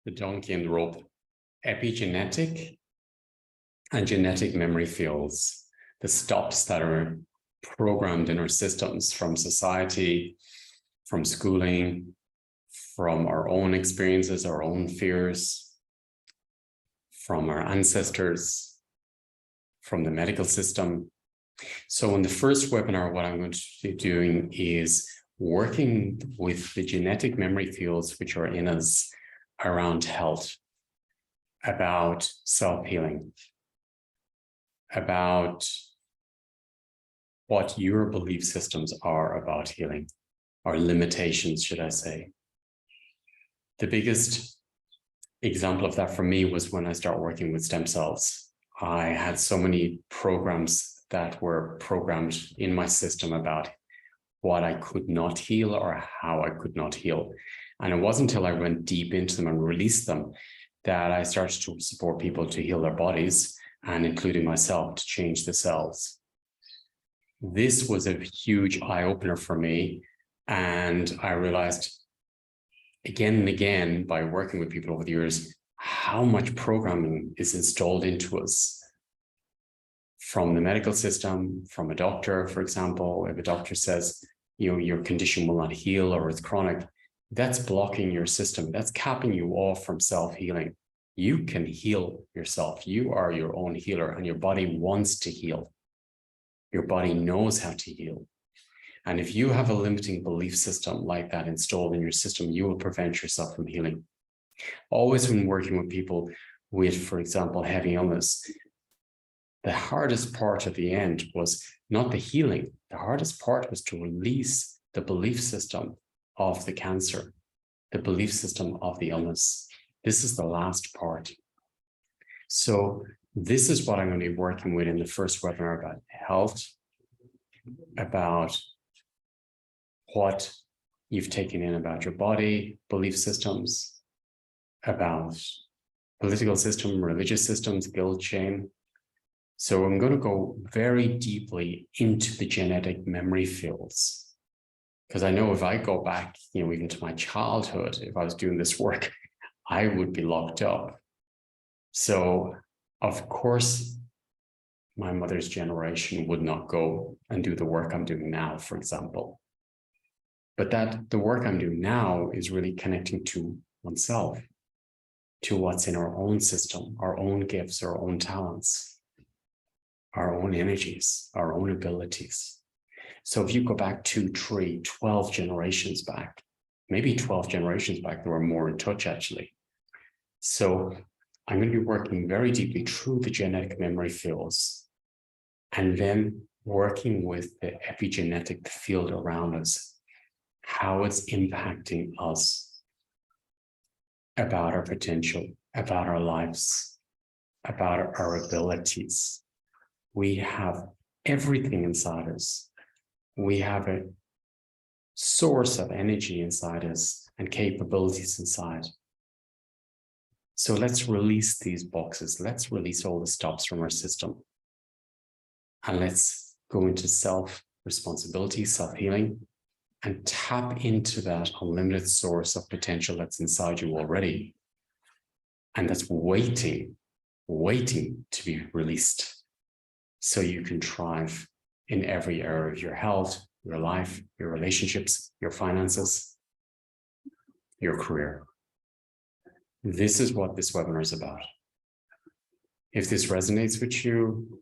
the donkey and the rope, epigenetic and genetic memory fields, the stops that are programmed in our systems from society, from schooling, from our own experiences, our own fears, from our ancestors, from the medical system. So in the first webinar, what I'm going to be doing is working with the genetic memory fields which are in us around health, about self-healing, about what your belief systems are about healing, or limitations, should I say. The biggest example of that for me was when I started working with stem cells. I had so many programs that were programmed in my system about what I could not heal or how I could not heal. And it wasn't until I went deep into them and released them that I started to support people to heal their bodies, and including myself, to change the cells. This was a huge eye-opener for me. And I realized again and again by working with people over the years, how much programming is installed into us from the medical system, from a doctor, for example. If a doctor says, your condition will not heal or it's chronic, that's blocking your system. That's capping you off from self-healing. You can heal yourself. You are your own healer, and your body wants to heal. Your body knows how to heal. And if you have a limiting belief system like that installed in your system, you will prevent yourself from healing. Always when working with people with, for example, heavy illness, the hardest part at the end was not the healing. The hardest part was to release the belief system of the cancer, the belief system of the illness. This is the last part. So this is what I'm going to be working with in the first webinar about health, about what you've taken in about your body, belief systems, about political system, religious systems, guilt, shame. So I'm going to go very deeply into the genetic memory fields, because I know if I go back, even to my childhood, if I was doing this work, I would be locked up. So of course, my mother's generation would not go and do the work I'm doing now, for example. But the work I'm doing now is really connecting to oneself, to what's in our own system, our own gifts, our own talents, our own energies, our own abilities. So if you go back 2, 3, 12 generations back, maybe 12 generations back, there were more in touch actually. So I'm going to be working very deeply through the genetic memory fields, and then working with the epigenetic field around us, how it's impacting us, about our potential, about our lives, about our abilities. We have everything inside us. We have a source of energy inside us and capabilities inside. So let's release these boxes. Let's release all the stops from our system. And let's go into self-responsibility, self-healing, and tap into that unlimited source of potential that's inside you already. And that's waiting to be released, so you can thrive in every area of your health, your life, your relationships, your finances, your career. This is what this webinar is about. If this resonates with you,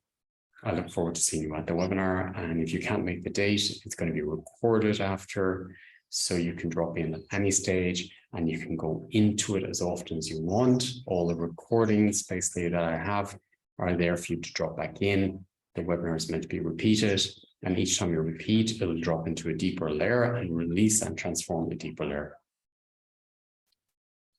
I look forward to seeing you at the webinar. And if you can't make the date, it's going to be recorded after, so you can drop in at any stage and you can go into it as often as you want. All the recordings basically that I have are there for you to drop back in. The webinar is meant to be repeated, and each time you repeat, it'll drop into a deeper layer and release and transform a deeper layer.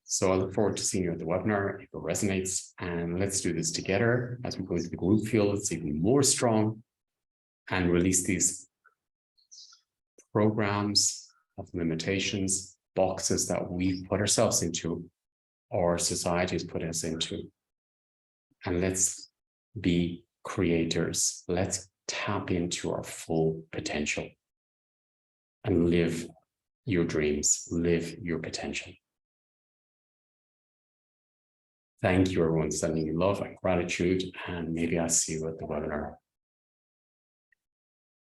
So I look forward to seeing you at the webinar if it resonates, and let's do this together as we go into the group field. It's even more strong, and release these programs of limitations, boxes that we've put ourselves into, or society has put us into. And let's be creators. Let's tap into our full potential and live your dreams, live your potential. Thank you, everyone, sending you love and gratitude, and maybe I'll see you at the webinar.